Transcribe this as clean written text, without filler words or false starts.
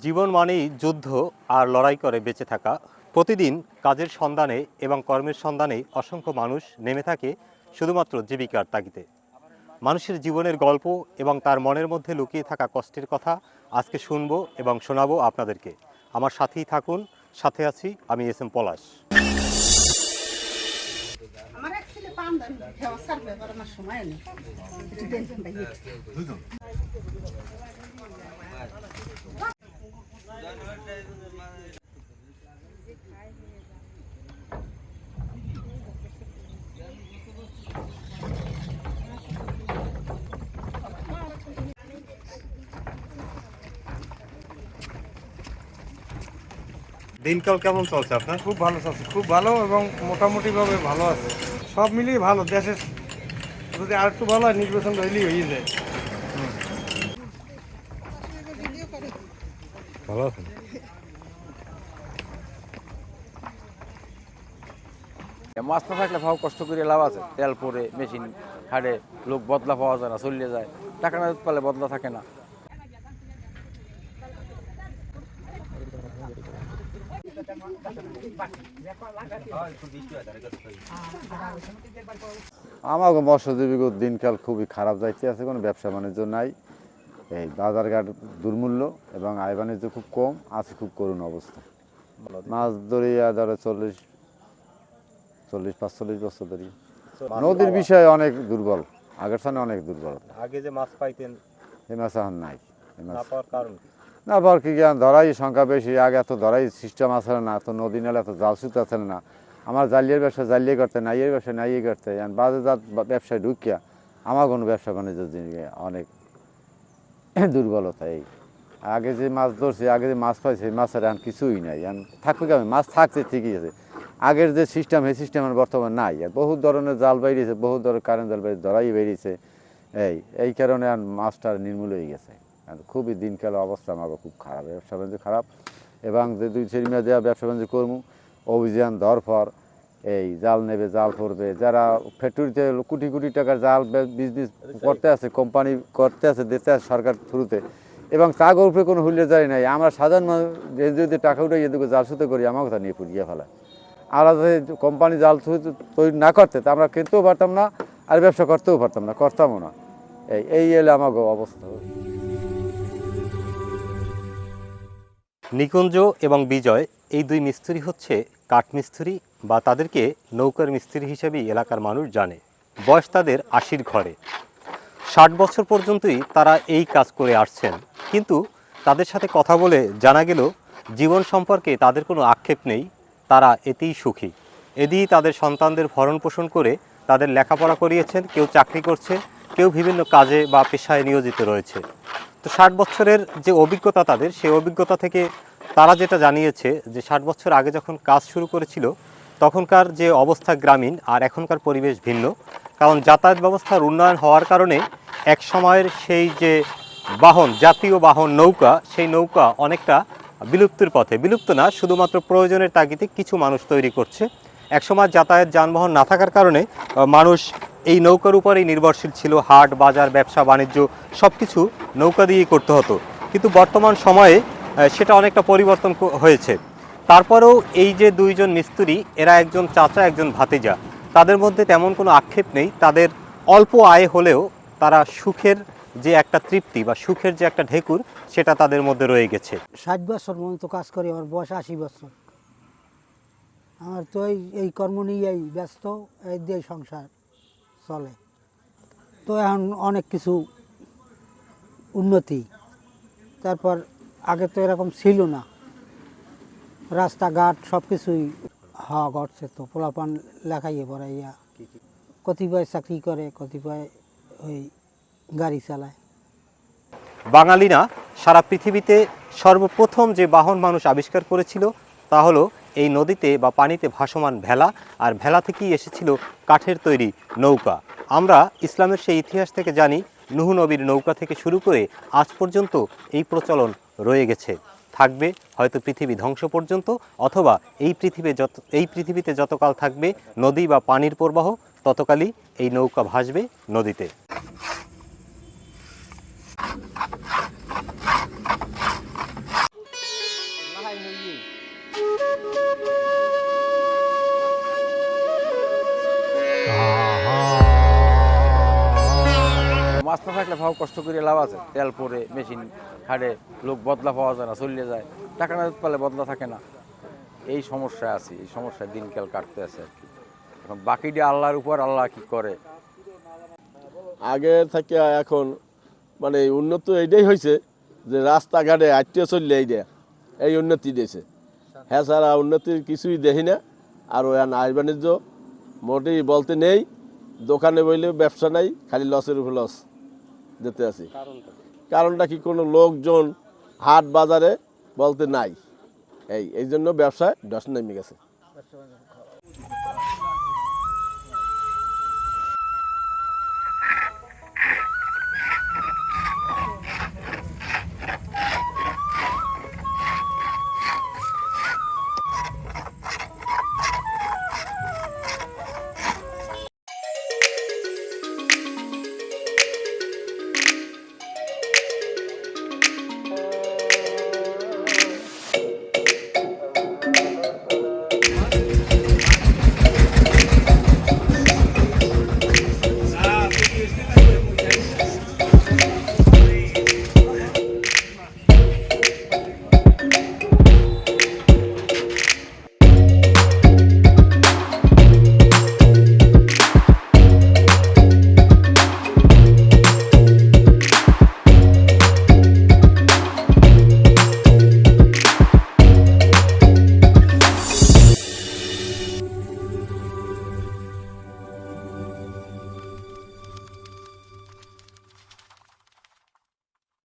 জীবন মানেই যুদ্ধ আর লড়াই করে বেঁচে থাকা। প্রতিদিন কাজের সন্ধানে এবং কর্মের সন্ধানে অসংখ্য মানুষ নেমে থাকে শুধুমাত্র জীবিকার তাগিদে। মানুষের জীবনের গল্প এবং তার মনের মধ্যে লুকিয়ে থাকা কষ্টের কথা আজকে শুনবো এবং শোনাবো আপনাদেরকে। আমার সাথেই থাকুন, সাথে আছি আমি এস এম পলাশ। দিনকাল কেমন চলছে আপনার? খুব ভালো চলছে, খুব ভালো এবং মোটামুটিভাবে ভালো আছে। সব মিলিয়ে ভালো। দেশের যদি আর একটু ভালো হয়, নির্বাচন হইলেই হয়ে যায়। ভালো আছেন? মাছ না থাকলে ভাও কষ্ট করে লাভ আছে। তেল পরে মেশিন হাড়ে লোক বদলা পাওয়া যায় না, চলিয়ে যায়। টাকা না পালে বদলা থাকে না। আমার মৎস্যজীবী দিনকাল খুবই খারাপ যাইতে আছে, কোনো ব্যবসা বাণিজ্য নাই। এই বাজারঘাট দুর্মূল্য এবং আয় বাণিজ্য খুব কম আছে, খুব করুণ অবস্থা। মাছ ধরিয়া ধরো 40-45 বছর ধরি। নদীর বিষয়ে অনেক দুর্বল, আগের সামনে অনেক দুর্বল। আগে যে মাছ পাইতেন এই মাছ এখন নাই। না পাওয়ার কারণ না পাওয়ার কি জ্ঞান, ধরাই সংখ্যা বেশি। আগে এত ধরাই সিস্টেম আছে না, এত নদী নালে এত জাল সুতো আছে না। আমার জালিয়ার ব্যবসা জালিয়ে করতে, নাইয়ের ব্যবসা নাইয়ে করতে, বাজারজাত ব্যবসায় ঢুকিয়া আমার কোনো ব্যবসা বাণিজ্যের জিনিস অনেক দুর্বলতা। এই আগে যে মাছ ধরছে, আগে যে মাছ পাইছে, এই মাছের এখন কিছুই নাই। এখন থাকবে কেমন? মাছ থাকছে ঠিকই আছে, আগের যে সিস্টেম এই সিস্টেম বর্তমানে নাই। আর বহু ধরনের জাল বেরিয়েছে, বহু ধরনের কারেন্ট জাল বেরিয়েছে, ধরাই বেরিয়েছে। এই কারণে এখন মাছটা নির্মূল হয়ে গেছে। খুবই দিনকাল অবস্থা আমার খুব খারাপ, ব্যবসা বাণিজ্য খারাপ। এবং যে 2-4 মেয়ে দেওয়া ব্যবসা বাণিজ্য করবো, অভিযান ধরফর, এই জাল নেবে, জাল পড়বে। যারা ফ্যাক্টরিতে কোটি কোটি টাকার জাল বিজনেস করতে আছে, কোম্পানি করতে আছে, দিতে আছে সরকার থ্রুতে, এবং তাগর উপরে কোনো হুল্লে যায় নাই। আমরা সাধারণ মানুষ যদি টাকা উঠে এদিকে জাল সুতো করি, আমার কথা নিয়ে পুড়িয়ে ফেলায়। আর কোম্পানি জাল তৈরি না করতে তা আমরা কিনতেও পারতাম না, আর ব্যবসা করতেও পারতাম না, করতামও না। এই এলে আমার অবস্থা। নিকুঞ্জ এবং বিজয় এই দুই মিস্ত্রি হচ্ছে কাঠমিস্ত্রি, বা তাদেরকে নৌকার মিস্ত্রি হিসেবেই এলাকার মানুষ জানে। বয়স তাদের 80-র ঘরে। 60 বছর পর্যন্তই তারা এই কাজ করে আসছেন। কিন্তু তাদের সাথে কথা বলে জানা গেল জীবন সম্পর্কে তাদের কোনো আক্ষেপ নেই, তারা এতেই সুখী। এদিই তাদের সন্তানদের ভরণ পোষণ করে তাদের লেখাপড়া করিয়েছেন, কেউ চাকরি করছে, কেউ বিভিন্ন কাজে বা পেশায় নিয়োজিত রয়েছে। তো 60 বছরের যে অভিজ্ঞতা তাদের, সেই অভিজ্ঞতা থেকে তারা যেটা জানিয়েছে যে 60 বছর আগে যখন কাজ শুরু করেছিল তখনকার যে অবস্থা গ্রামীণ আর এখনকার পরিবেশ ভিন্ন। কারণ যাতায়াত ব্যবস্থার উন্নয়ন হওয়ার কারণে এক সময়ের সেই যে বাহন, জাতীয় বাহন নৌকা, সেই নৌকা অনেকটা বিলুপ্তির পথে। বিলুপ্ত না, শুধুমাত্র প্রয়োজনের তাগিদে কিছু মানুষ তৈরি করছে। একসময় যাতায়াত যানবাহন না থাকার কারণে মানুষ এই নৌকার উপরেই নির্ভরশীল ছিল। হাট বাজার, ব্যবসা বাণিজ্য সব কিছু নৌকা দিয়েই করতে হতো। কিন্তু বর্তমান সময়ে সেটা অনেকটা পরিবর্তন হয়েছে। তারপরেও এই যে দুইজন মিস্ত্রি, এরা একজন চাচা একজন ভাতিজা, তাদের মধ্যে তেমন কোনো আক্ষেপ নেই। তাদের অল্প আয় হলেও তারা সুখের যে একটা তৃপ্তি বা সুখের যে একটা ঢেকুর, সেটা তাদের মধ্যে রয়ে গেছে। 60 বছর পর্যন্ত কাজ করি, আমার বয়স 80 বছর। আমার তো এই কর্ম নিয়েই ব্যস্ত, এই দিয়ে সংসার চলে। তো এখন অনেক কিছু উন্নতি। তারপর আগে তো এরকম ছিল না, রাস্তাঘাট সব কিছুই ঘটছে। তো পোলাপান লেখাইয়ে পড়াইয়া কতিপয় চাকরি করে, কতিপয় ওই গাড়ি চালায়। বাঙালিরা সারা পৃথিবীতে সর্বপ্রথম যে বাহন মানুষ আবিষ্কার করেছিল তা হলো এই নদীতে বা পানিতে ভাসমান ভেলা, আর ভেলা থেকেই এসেছিল কাঠের তৈরি নৌকা। আমরা ইসলামের সেই ইতিহাস থেকে জানি, নূহ নবীর নৌকা থেকে শুরু করে আজ পর্যন্ত এই প্রচলন রয়ে গেছে, থাকবে হয়তো পৃথিবী ধ্বংস পর্যন্ত, অথবা এই পৃথিবীতে যতকাল থাকবে নদী বা পানির প্রবাহ, ততকালই এই নৌকা ভাসবে নদীতে। মাছ না থাকলে ভাও কষ্ট করে লাভ আছে, তেল পরে মেশিন খাটে, লোক বদলা পাওয়া যায় না, চলে যায়, টাকা না পালে বদলা থাকে না। এই সমস্যায় আছি, এই সমস্যায় দিনকাল কাটতে আছে আর কি। এখন বাকিটা আল্লাহর উপর, আল্লাহ কি করে। আগে থেকে এখন মানে উন্নত এইটাই হয়েছে যে রাস্তাঘাটে আটটিয়ে চললে এই উন্নতি দিয়েছে। হ্যাঁ ছাড়া উন্নতির কিছুই দেখি না। আর ওই আয় বাণিজ্য মোটেই বলতে নেই, দোকানে বইলে ব্যবসা নাই, খালি লসের উপর লস যেতে আছি। কারণটা কি, কোনো লোকজন হাট বাজারে বলতে নাই, এই জন্য ব্যবসায় ধস নেমে গেছে।